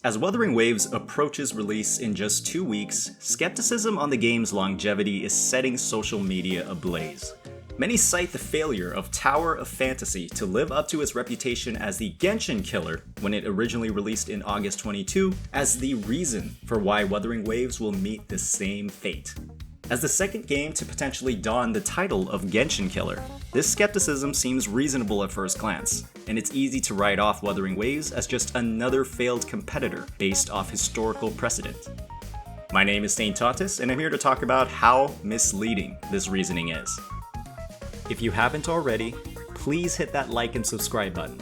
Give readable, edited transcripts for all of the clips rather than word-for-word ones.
As Wuthering Waves approaches release in just 2 weeks, skepticism on the game's longevity is setting social media ablaze. Many cite the failure of Tower of Fantasy to live up to its reputation as the Genshin killer when it originally released in August 22 as the reason for why Wuthering Waves will meet the same fate. As the second game to potentially don the title of Genshin killer, this skepticism seems reasonable at first glance, and it's easy to write off Wuthering Waves as just another failed competitor based off historical precedent. My name is Saint Tatis, and I'm here to talk about how misleading this reasoning is. If you haven't already, please hit that like and subscribe button.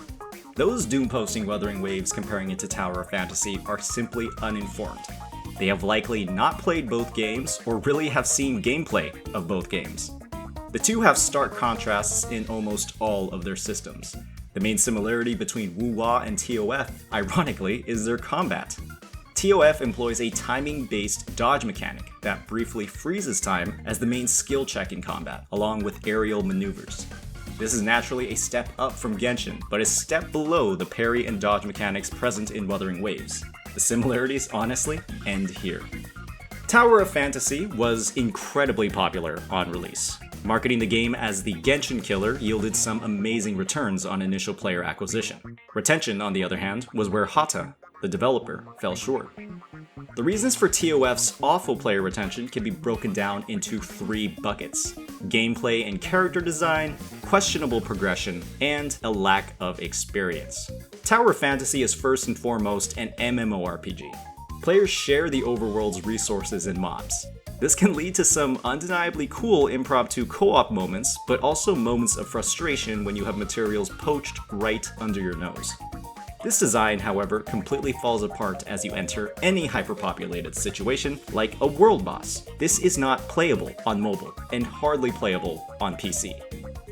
Those doom posting Wuthering Waves comparing it to Tower of Fantasy are simply uninformed. They have likely not played both games or really have seen gameplay of both games. The two have stark contrasts in almost all of their systems. The main similarity between WuWa and TOF, ironically, is their combat. TOF employs a timing-based dodge mechanic that briefly freezes time as the main skill check in combat, along with aerial maneuvers. This is naturally a step up from Genshin, but a step below the parry and dodge mechanics present in Wuthering Waves. The similarities, honestly, end here. Tower of Fantasy was incredibly popular on release. Marketing the game as the Genshin killer yielded some amazing returns on initial player acquisition. Retention, on the other hand, was where Hata, the developer, fell short. The reasons for TOF's awful player retention can be broken down into 3 buckets: gameplay and character design, questionable progression, and a lack of experience. Tower of Fantasy is first and foremost an MMORPG. Players share the overworld's resources and mobs. This can lead to some undeniably cool impromptu co-op moments, but also moments of frustration when you have materials poached right under your nose. This design, however, completely falls apart as you enter any hyperpopulated situation, like a world boss. This is not playable on mobile, and hardly playable on PC.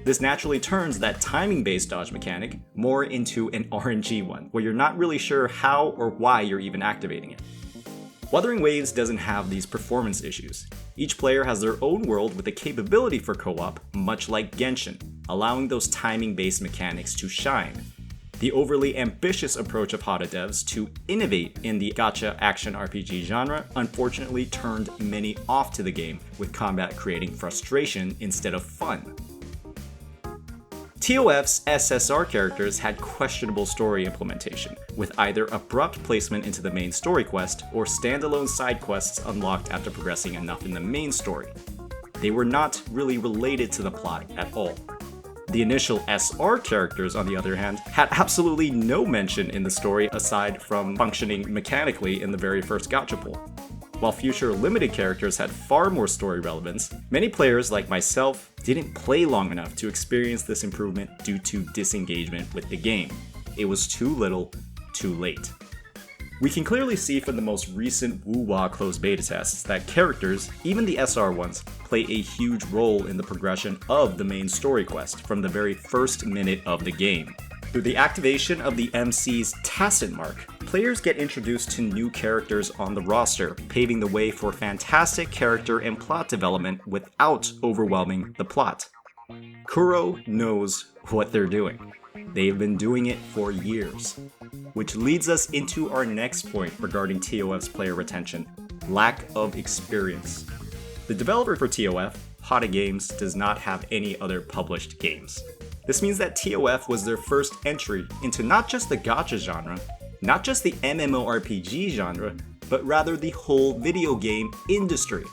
This naturally turns that timing-based dodge mechanic more into an RNG one, where you're not really sure how or why you're even activating it. Wuthering Waves doesn't have these performance issues. Each player has their own world with a capability for co-op, much like Genshin, allowing those timing-based mechanics to shine. The overly ambitious approach of Hata devs to innovate in the Gacha action RPG genre unfortunately turned many off to the game, with combat creating frustration instead of fun. TOF's SSR characters had questionable story implementation, with either abrupt placement into the main story quest or standalone side quests unlocked after progressing enough in the main story. They were not really related to the plot at all. The initial SR characters, on the other hand, had absolutely no mention in the story aside from functioning mechanically in the very first gacha pool. While future limited characters had far more story relevance, many players like myself didn't play long enough to experience this improvement due to disengagement with the game. It was too little, too late. We can clearly see from the most recent WuWa closed beta tests that characters, even the SR ones, play a huge role in the progression of the main story quest from the very first minute of the game. Through the activation of the MC's tacit mark, players get introduced to new characters on the roster, paving the way for fantastic character and plot development without overwhelming the plot. Kuro knows what they're doing. They've been doing it for years. Which leads us into our next point regarding TOF's player retention: lack of experience. The developer for TOF, Hata Games, does not have any other published games. This means that TOF was their first entry into not just the gacha genre, not just the MMORPG genre, but rather the whole video game industry.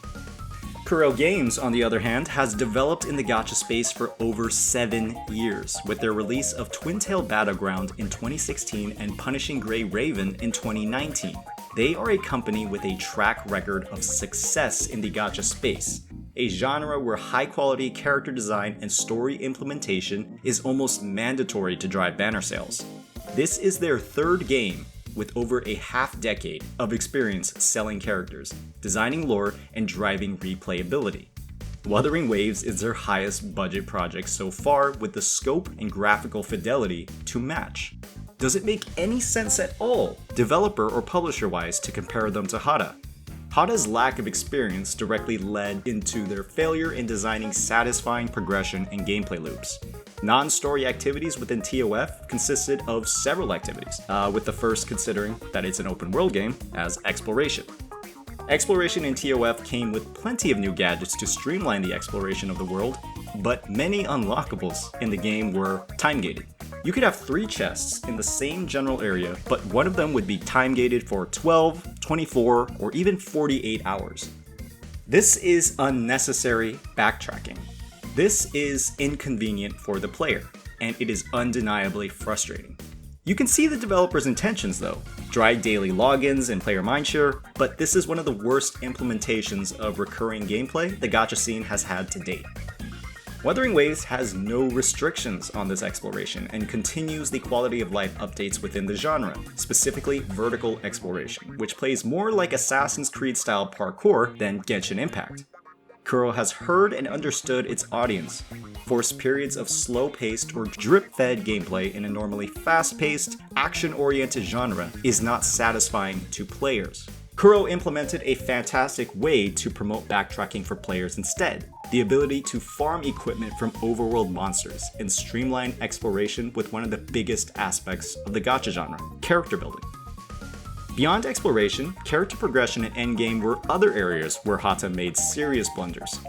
Kuro Games, on the other hand, has developed in the gacha space for over 7 years, with their release of Twin Tail Battleground in 2016 and Punishing Gray Raven in 2019. They are a company with a track record of success in the gacha space, a genre where high-quality character design and story implementation is almost mandatory to drive banner sales. This is their 3rd game, with over a half-decade of experience selling characters, designing lore, and driving replayability. Wuthering Waves is their highest budget project so far, with the scope and graphical fidelity to match. Does it make any sense at all, developer or publisher-wise, to compare them to Hata? Hata's lack of experience directly led into their failure in designing satisfying progression and gameplay loops. Non-story activities within TOF consisted of several activities, with the first considering that it's an open world game as exploration. Exploration in TOF came with plenty of new gadgets to streamline the exploration of the world, but many unlockables in the game were time-gated. You could have 3 chests in the same general area, but one of them would be time-gated for 12, 24, or even 48 hours. This is unnecessary backtracking. This is inconvenient for the player, and it is undeniably frustrating. You can see the developers' intentions though, dry daily logins and player mindshare, but this is one of the worst implementations of recurring gameplay the gacha scene has had to date. Wuthering Waves has no restrictions on this exploration and continues the quality of life updates within the genre, specifically vertical exploration, which plays more like Assassin's Creed style parkour than Genshin Impact. Kuro has heard and understood its audience. Forced periods of slow-paced or drip-fed gameplay in a normally fast-paced, action-oriented genre is not satisfying to players. Kuro implemented a fantastic way to promote backtracking for players instead, the ability to farm equipment from overworld monsters and streamline exploration with one of the biggest aspects of the gacha genre, character building. Beyond exploration, character progression and endgame were other areas where Hata made serious blunders.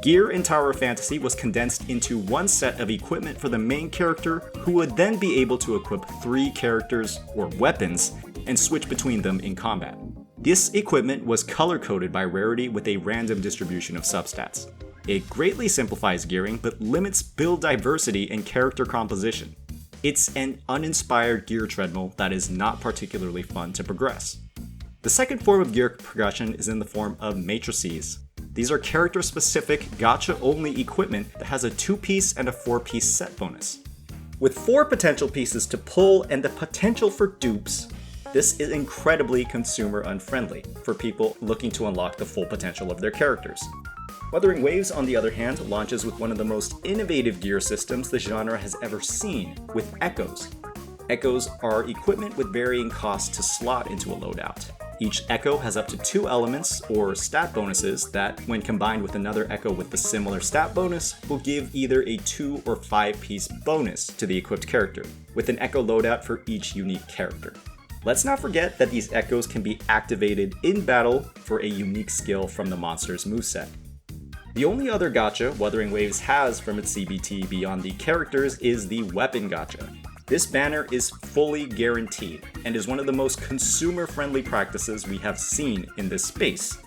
Gear in Tower of Fantasy was condensed into one set of equipment for the main character, who would then be able to equip 3 characters or weapons and switch between them in combat. This equipment was color-coded by rarity with a random distribution of substats. It greatly simplifies gearing but limits build diversity and character composition. It's an uninspired gear treadmill that is not particularly fun to progress. The second form of gear progression is in the form of matrices. These are character-specific, gacha-only equipment that has a 2-piece and a 4-piece set bonus. With 4 potential pieces to pull and the potential for dupes, this is incredibly consumer unfriendly for people looking to unlock the full potential of their characters. Wuthering Waves, on the other hand, launches with one of the most innovative gear systems the genre has ever seen, with echoes. Echoes are equipment with varying costs to slot into a loadout. Each echo has up to 2 elements or stat bonuses that, when combined with another echo with the similar stat bonus, will give either a 2 or 5-piece bonus to the equipped character, with an echo loadout for each unique character. Let's not forget that these echoes can be activated in battle for a unique skill from the monster's moveset. The only other gacha Wuthering Waves has from its CBT beyond the characters is the weapon gacha. This banner is fully guaranteed and is one of the most consumer-friendly practices we have seen in this space.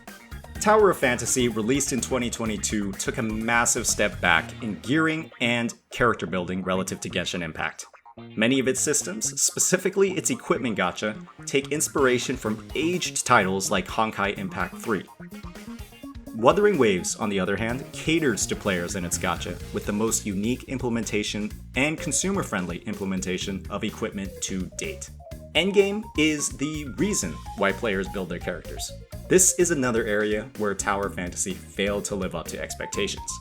Tower of Fantasy, released in 2022, took a massive step back in gearing and character building relative to Genshin Impact. Many of its systems, specifically its equipment gacha, take inspiration from aged titles like Honkai Impact 3. Wuthering Waves, on the other hand, caters to players in its gacha with the most unique implementation and consumer-friendly implementation of equipment to date. Endgame is the reason why players build their characters. This is another area where Tower of Fantasy failed to live up to expectations.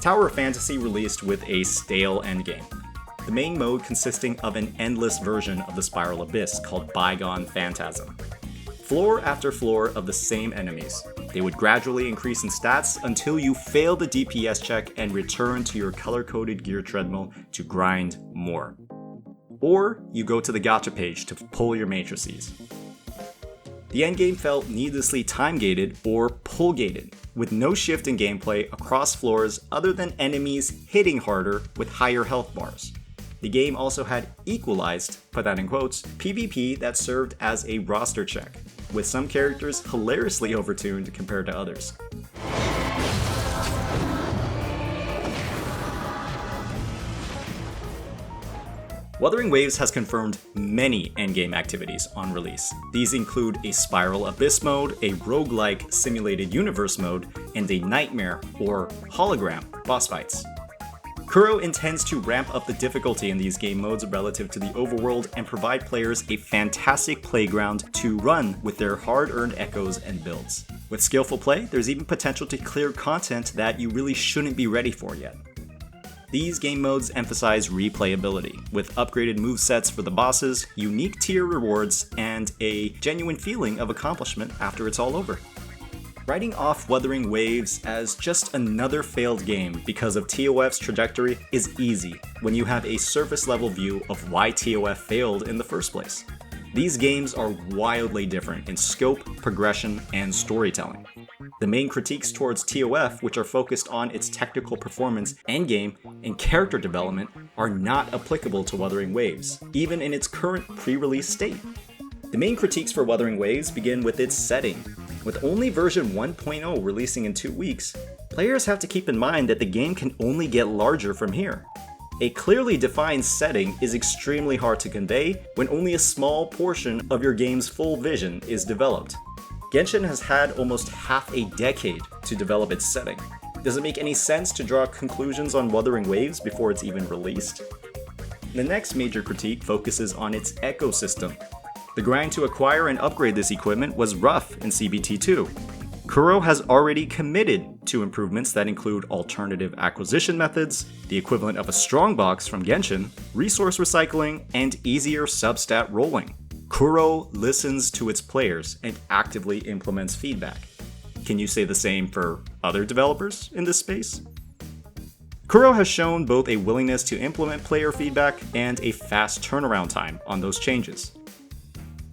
Tower of Fantasy released with a stale endgame, the main mode consisting of an endless version of the Spiral Abyss called Bygone Phantasm. Floor after floor of the same enemies. They would gradually increase in stats until you fail the DPS check and return to your color-coded gear treadmill to grind more. Or you go to the gacha page to pull your matrices. The endgame felt needlessly time-gated or pull-gated, with no shift in gameplay across floors other than enemies hitting harder with higher health bars. The game also had equalized, put that in quotes, PvP that served as a roster check, with some characters hilariously overtuned compared to others. Wuthering Waves has confirmed many endgame activities on release. These include a Spiral Abyss mode, a roguelike simulated universe mode, and a nightmare or hologram boss fights. Kuro intends to ramp up the difficulty in these game modes relative to the overworld and provide players a fantastic playground to run with their hard-earned echoes and builds. With skillful play, there's even potential to clear content that you really shouldn't be ready for yet. These game modes emphasize replayability, with upgraded movesets for the bosses, unique tier rewards, and a genuine feeling of accomplishment after it's all over. Writing off Wuthering Waves as just another failed game because of TOF's trajectory is easy when you have a surface-level view of why TOF failed in the first place. These games are wildly different in scope, progression, and storytelling. The main critiques towards TOF, which are focused on its technical performance, endgame, and character development, are not applicable to Wuthering Waves, even in its current pre-release state. The main critiques for Wuthering Waves begin with its setting. With only version 1.0 releasing in 2 weeks, players have to keep in mind that the game can only get larger from here. A clearly defined setting is extremely hard to convey when only a small portion of your game's full vision is developed. Genshin has had almost half a decade to develop its setting. Does it make any sense to draw conclusions on Wuthering Waves before it's even released? The next major critique focuses on its ecosystem. The grind to acquire and upgrade this equipment was rough in CBT2. Kuro has already committed to improvements that include alternative acquisition methods, the equivalent of a strongbox from Genshin, resource recycling, and easier substat rolling. Kuro listens to its players and actively implements feedback. Can you say the same for other developers in this space? Kuro has shown both a willingness to implement player feedback and a fast turnaround time on those changes.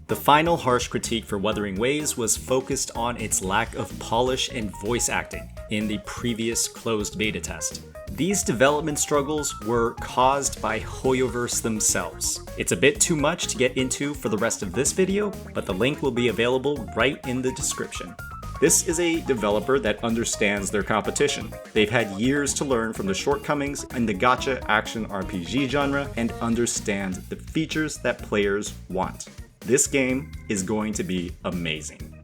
The final harsh critique for Wuthering Waves was focused on its lack of polish and voice acting in the previous closed beta test. These development struggles were caused by Hoyoverse themselves. It's a bit too much to get into for the rest of this video, but the link will be available right in the description. This is a developer that understands their competition. They've had years to learn from the shortcomings in the Gacha action RPG genre and understand the features that players want. This game is going to be amazing.